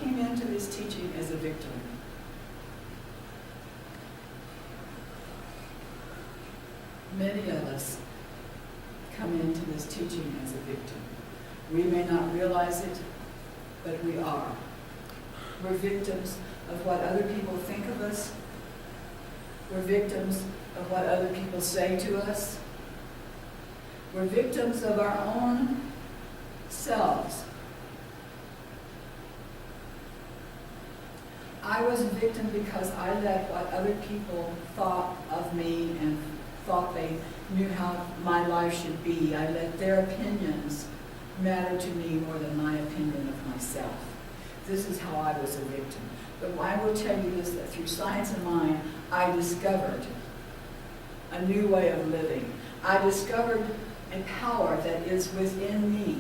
came into this teaching as a victim. Many of us come into this teaching as a victim. We may not realize it, but we are. We're victims of what other people think of us. We're victims of what other people say to us. We're victims of our own selves. I was a victim because I let what other people thought of me and thought they knew how my life should be. I let their opinions matter to me more than my opinion of myself. This is how I was a victim. But I will tell you this, that through Science of Mind, I discovered a new way of living. I discovered a power that is within me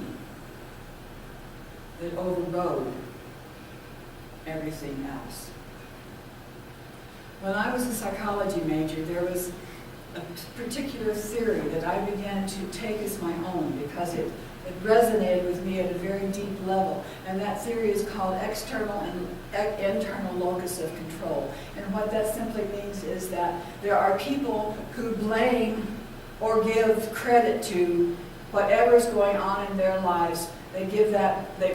that overrode everything else. When I was a psychology major, there was a particular theory that I began to take as my own because it resonated with me at a very deep level. And that theory is called external and internal locus of control. And what that simply means is that there are people who blame or give credit to whatever's going on in their lives. They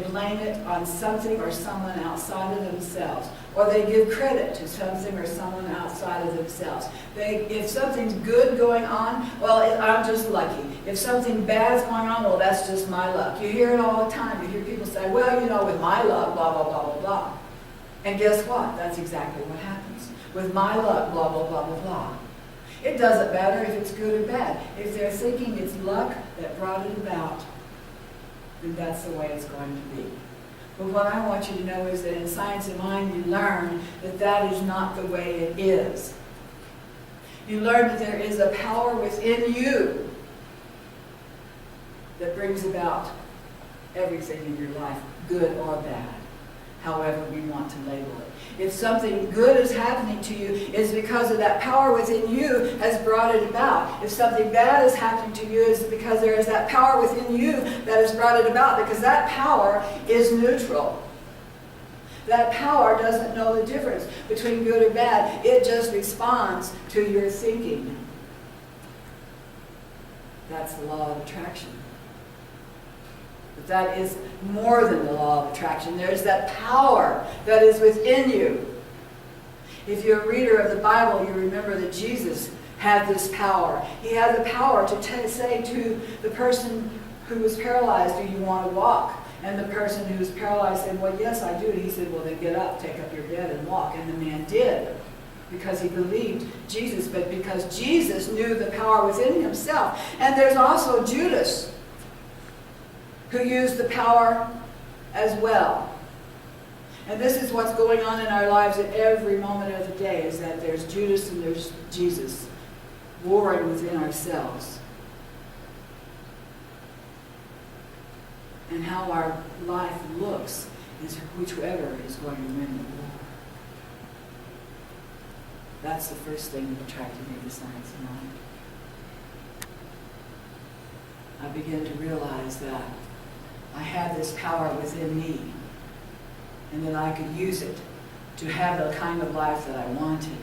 blame it on something or someone outside of themselves. Or they give credit to something or someone outside of themselves. If something's good going on, well, I'm just lucky. If something bad's going on, well, that's just my luck. You hear it all the time. You hear people say, well, with my luck, blah, blah, blah, blah, blah. And guess what? That's exactly what happens. With my luck, blah, blah, blah, blah, blah. It doesn't matter if it's good or bad. If they're thinking it's luck that brought it about, then that's the way it's going to be. But what I want you to know is that in Science of Mind, you learn that that is not the way it is. You learn that there is a power within you that brings about everything in your life, good or bad, however we want to label it. If something good is happening to you, it's because of that power within you has brought it about. If something bad is happening to you, it's because there is that power within you that has brought it about, because that power is neutral. That power doesn't know the difference between good or bad. It just responds to your thinking. That's the law of attraction. But that is more than the law of attraction. There's that power that is within you. If you're a reader of the Bible, you remember that Jesus had this power. He had the power to say to the person who was paralyzed, do you want to walk? And the person who was paralyzed said, well, yes, I do. And he said, well, then get up, take up your bed, and walk. And the man did, because he believed Jesus, but because Jesus knew the power within himself. And there's also Judas, who used the power as well. And this is what's going on in our lives at every moment of the day, is that there's Judas and there's Jesus warring within ourselves. And how our life looks is whichever is going to win the war. That's the first thing that attracted me to Science of Mind. I began to realize that I had this power within me, and that I could use it to have the kind of life that I wanted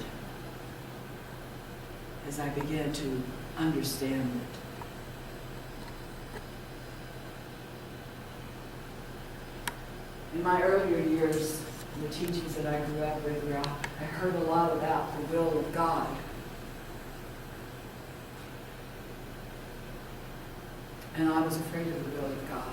as I began to understand it. In my earlier years, the teachings that I grew up with, I heard a lot about the will of God. And I was afraid of the will of God.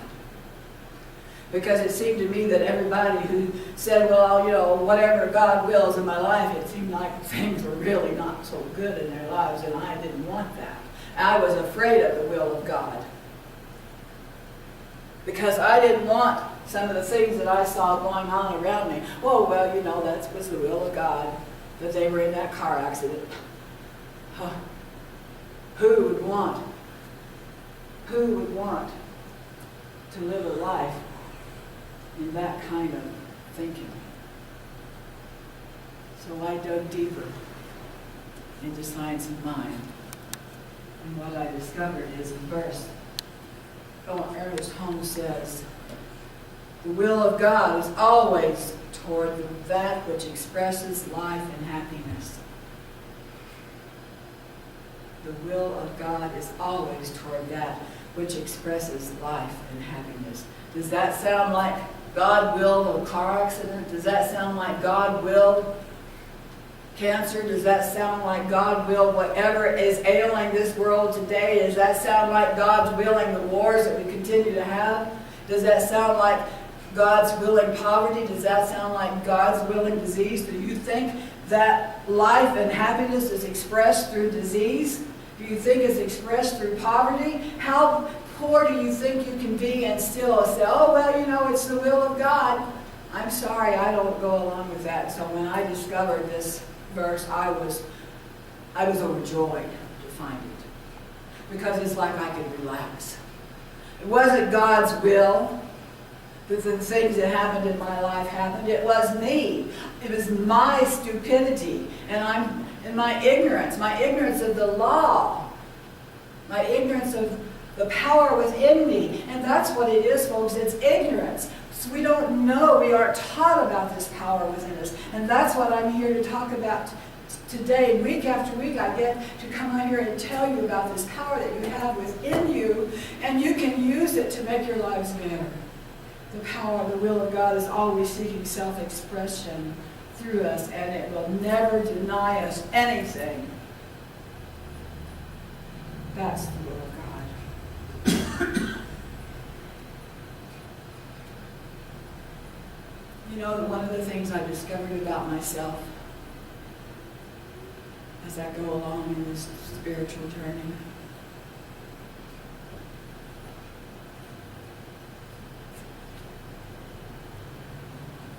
Because it seemed to me that everybody who said, well, whatever God wills in my life, it seemed like things were really not so good in their lives, and I didn't want that. I was afraid of the will of God. Because I didn't want some of the things that I saw going on around me. That was the will of God, that they were in that car accident. Who would want to live a life in that kind of thinking? So I dug deeper into Science of Mind. And what I discovered is a verse. Ernest Holmes says, the will of God is always toward that which expresses life and happiness. The will of God is always toward that which expresses life and happiness. Does that sound like God willed a car accident? Does that sound like God willed cancer? Does that sound like God willed whatever is ailing this world today? Does that sound like God's willing the wars that we continue to have? Does that sound like God's willing poverty? Does that sound like God's willing disease? Do you think that life and happiness is expressed through disease? Do you think it's expressed through poverty? How poor do you think you can be and still say, oh, well, it's the will of God? I'm sorry, I don't go along with that. So when I discovered this verse, I was overjoyed to find it, because it's like I could relax. It wasn't God's will that the things that happened in my life happened. It was me. It was my stupidity and my ignorance of the law, my ignorance of the power within me. And that's what it is, folks. It's ignorance. So we don't know. We aren't taught about this power within us. And that's what I'm here to talk about today. Week after week, I get to come out here and tell you about this power that you have within you, and you can use it to make your lives better. The power of the will of God is always seeking self-expression through us, and it will never deny us anything. That's the will of God. One of the things I discovered about myself as I go along in this spiritual journey,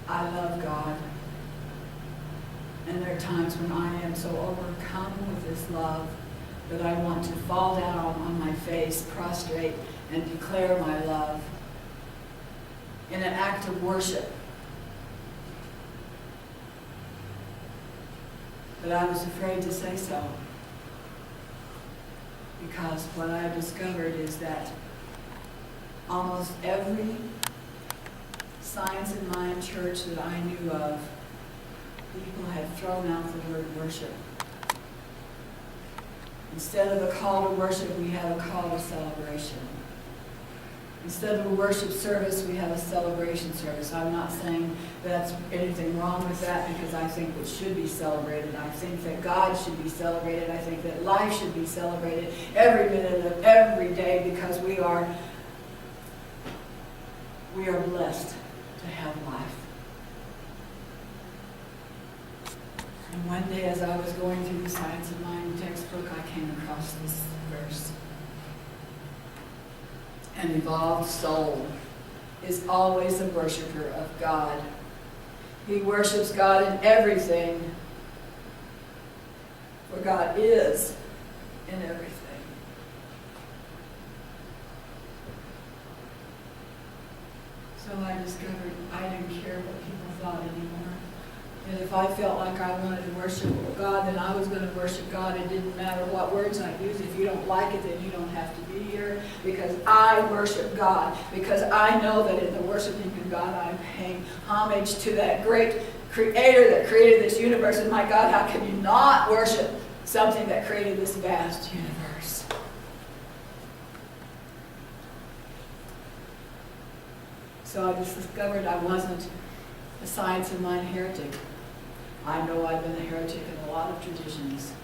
I love God. And there are times when I am so overcome with this love that I want to fall down on my face, prostrate, and declare my love in an act of worship. But I was afraid to say so, because what I discovered is that almost every Science and Mind church that I knew of, people had thrown out the word worship. Instead of a call to worship, we have a call to celebration. Instead of a worship service, we have a celebration service. I'm not saying that's anything wrong with that, because I think it should be celebrated. I think that God should be celebrated. I think that life should be celebrated every minute of every day, because we are blessed to have life. And one day, as I was going through the Science of Mind textbook, I came across this verse. An evolved soul is always a worshiper of God. He worships God in everything, for God is in everything. So I discovered I didn't care what people thought anymore. And if I felt like I wanted to worship God, then I was going to worship God. It didn't matter what words I used. If you don't like it, then you don't have to be here, because I worship God. Because I know that in the worshiping of God, I'm paying homage to that great Creator that created this universe. And my God, how can you not worship something that created this vast universe? So I just discovered I wasn't a Science of Mind heretic. I know I've been a heretic in a lot of traditions,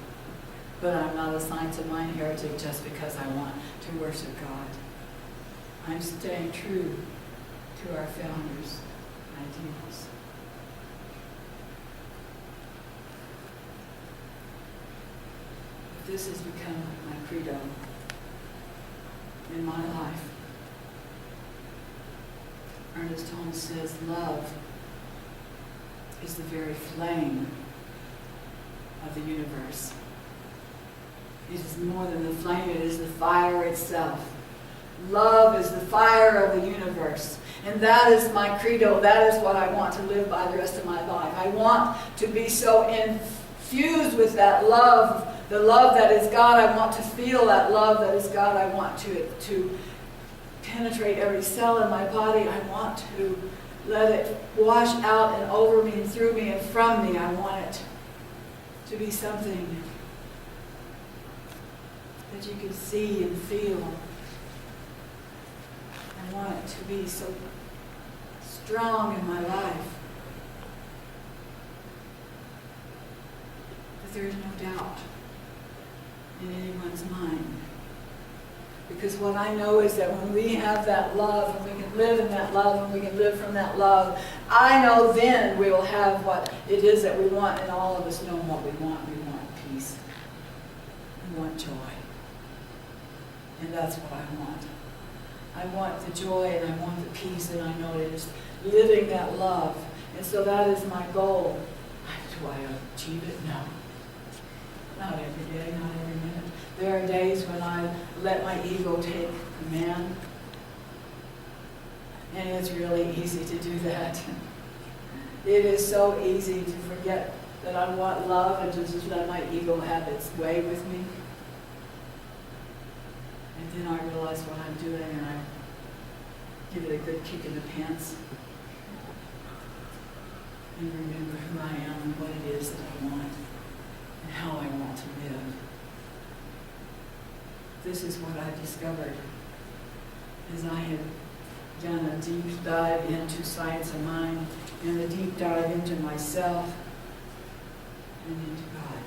but I'm not a Science of Mind heretic just because I want to worship God. I'm staying true to our founders' ideals. But this has become my credo in my life. Ernest Holmes says, love is the very flame of the universe. It is more than the flame, it is the fire itself. Love is the fire of the universe. And that is my credo. That is what I want to live by the rest of my life. I want to be so infused with that love, the love that is God. I want to feel that love that is God. I want to penetrate every cell in my body. I want to let it wash out and over me and through me and from me. I want it to be something that you can see and feel. I want it to be so strong in my life that there is no doubt in anyone's mind. Because what I know is that when we have that love, and we can live in that love, and we can live from that love, I know then we will have what it is that we want, and all of us know what we want. We want peace. We want joy. And that's what I want. I want the joy, and I want the peace, and I know it is living that love. And so that is my goal. Do I achieve it? No. Not every day, not every minute. There are days when I let my ego take command, and it's really easy to do that. It is so easy to forget that I want love and to just let my ego have its way with me. And then I realize what I'm doing, and I give it a good kick in the pants and remember who I am and what it is that I want and how I want to live. This is what I discovered as I had done a deep dive into science of mind and a deep dive into myself and into God.